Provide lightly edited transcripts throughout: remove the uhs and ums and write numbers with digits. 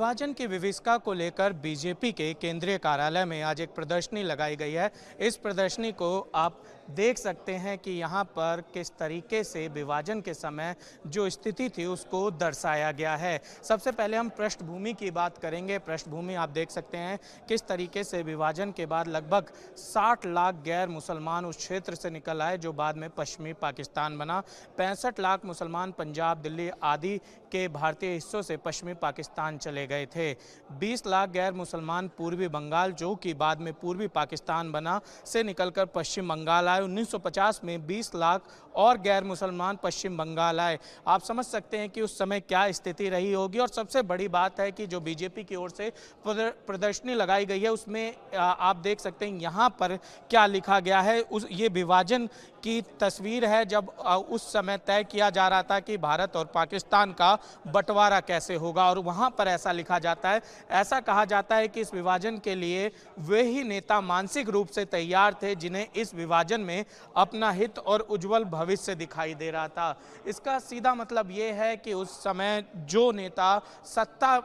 विभाजन की विविधता को लेकर बीजेपी के केंद्रीय कार्यालय में आज एक प्रदर्शनी लगाई गई है। इस प्रदर्शनी को आप देख सकते हैं कि यहाँ पर किस तरीके से विभाजन के समय जो स्थिति थी उसको दर्शाया गया है। सबसे पहले हम पृष्ठभूमि की बात करेंगे। पृष्ठभूमि आप देख सकते हैं किस तरीके से विभाजन के बाद लगभग 60 लाख गैर मुसलमान उस क्षेत्र से निकल आए जो बाद में पश्चिमी पाकिस्तान बना। 65 लाख मुसलमान पंजाब, दिल्ली आदि के भारतीय हिस्सों से पश्चिमी पाकिस्तान चले गए थे। 20 लाख गैर मुसलमान पूर्वी बंगाल, जो कि बाद में पूर्वी पाकिस्तान बना, से निकलकर पश्चिम बंगाल आए। 1950 में 20 लाख और गैर मुसलमान पश्चिम बंगाल आए। आप समझ सकते हैं कि उस समय क्या स्थिति रही होगी। और सबसे बड़ी बात है कि जो बीजेपी की ओर से प्रदर्शनी लगाई गई है उसमें आप देख सकते हैं यहाँ पर क्या लिखा गया है। ये विभाजन की तस्वीर है जब उस समय तय किया जा रहा था कि भारत और पाकिस्तान का बंटवारा कैसे होगा, और वहाँ पर ऐसा लिखा जाता है, ऐसा कहा जाता है कि इस विभाजन के लिए वे ही नेता मानसिक रूप से तैयार थे जिन्हें इस विभाजन में अपना हित और उज्जवल भविष्य दिखाई दे रहा था। इसका सीधा मतलब ये है कि उस समय जो नेता सत्ता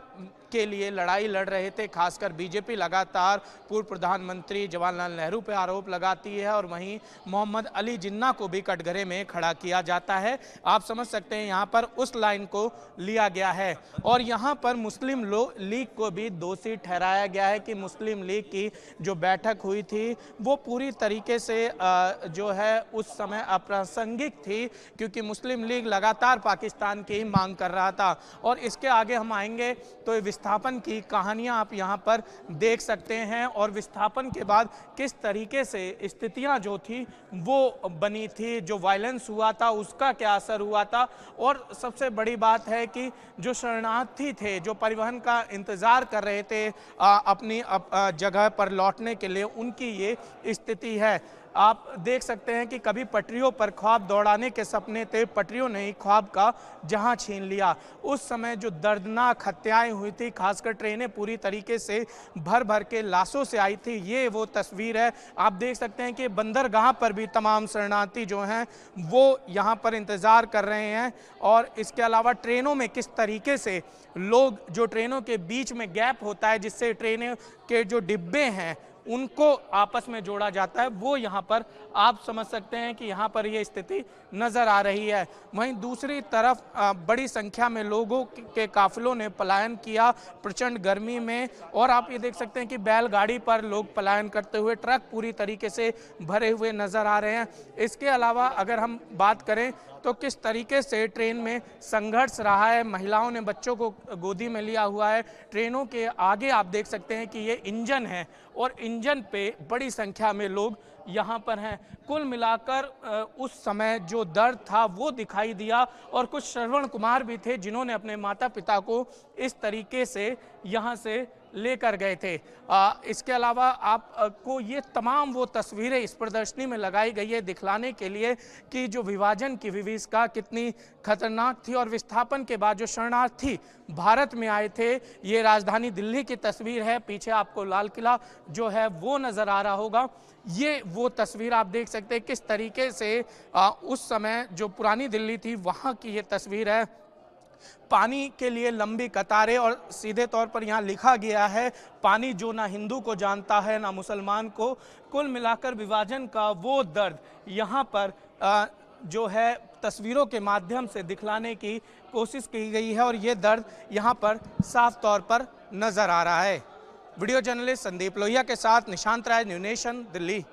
के लिए लड़ाई लड़ रहे थे, खासकर बीजेपी लगातार पूर्व प्रधानमंत्री जवाहरलाल नेहरू पर आरोप लगाती है और वहीं मोहम्मद अली जिन्ना को भी कटघरे में खड़ा किया जाता है। आप समझ सकते हैं यहाँ पर उस लाइन को लिया गया है। और यहाँ पर मुस्लिम लीग को भी दोषी ठहराया गया है कि मुस्लिम लीग की जो बैठक हुई थी वो पूरी तरीके से जो है उस समय अप्रासंगिक थी, क्योंकि मुस्लिम लीग लगातार पाकिस्तान की मांग कर रहा था। और इसके आगे हम आएंगे तो विस्थापन की कहानियां आप यहाँ पर देख सकते हैं और विस्थापन के बाद किस तरीके से स्थितियां जो थी वो बनी थी, जो वायलेंस हुआ था उसका क्या असर हुआ था। और सबसे बड़ी बात है कि जो शरणार्थी थे, जो परिवहन का इंतजार कर रहे थे अपनी जगह पर लौटने के लिए, उनकी ये स्थिति है। आप देख सकते हैं कि कभी पटरियों पर ख्वाब दौड़ाने के सपने थे, पटरियों ने ही ख्वाब का जहां छीन लिया। उस समय जो दर्दनाक हत्याएं हुई थी, खासकर ट्रेनें पूरी तरीके से भर भर के लाशों से आई थी, ये वो तस्वीर है। आप देख सकते हैं कि बंदरगाह पर भी तमाम शरणार्थी जो हैं वो यहाँ पर इंतज़ार कर रहे हैं। और इसके अलावा ट्रेनों में किस तरीके से लोग, जो ट्रेनों के बीच में गैप होता है जिससे ट्रेनों के जो डिब्बे हैं उनको आपस में जोड़ा जाता है, वो यहाँ पर आप समझ सकते हैं कि यहाँ पर ये स्थिति नज़र आ रही है। वहीं दूसरी तरफ बड़ी संख्या में लोगों के काफिलों ने पलायन किया प्रचंड गर्मी में। और आप ये देख सकते हैं कि बैलगाड़ी पर लोग पलायन करते हुए, ट्रक पूरी तरीके से भरे हुए नज़र आ रहे हैं। इसके अलावा अगर हम बात करें तो किस तरीके से ट्रेन में संघर्ष रहा है, महिलाओं ने बच्चों को गोदी में लिया हुआ है। ट्रेनों के आगे आप देख सकते हैं कि ये इंजन है और इंजन पे बड़ी संख्या में लोग यहाँ पर हैं। कुल मिलाकर उस समय जो दर्द था वो दिखाई दिया। और कुछ श्रवण कुमार भी थे जिन्होंने अपने माता पिता को इस तरीके से यहाँ से लेकर गए थे। इसके अलावा आपको ये तमाम वो तस्वीरें इस प्रदर्शनी में लगाई गई है दिखलाने के लिए कि जो विभाजन की विविधता कितनी खतरनाक थी। और विस्थापन के बाद जो शरणार्थी भारत में आए थे, ये राजधानी दिल्ली की तस्वीर है। पीछे आपको लाल किला जो है वो नज़र आ रहा होगा। ये वो तस्वीर आप देख सकते हैं किस तरीके से उस समय जो पुरानी दिल्ली थी वहाँ की ये तस्वीर है। पानी के लिए लंबी कतारें और सीधे तौर पर यहाँ लिखा गया है, पानी जो ना हिंदू को जानता है ना मुसलमान को। कुल मिलाकर विभाजन का वो दर्द यहाँ पर जो है तस्वीरों के माध्यम से दिखलाने की कोशिश की गई है। और ये दर्द यहाँ पर साफ तौर पर नज़र आ रहा है। वीडियो जर्नलिस्ट संदीप लोहिया के साथ निशांत राय, न्यू नेशन, दिल्ली।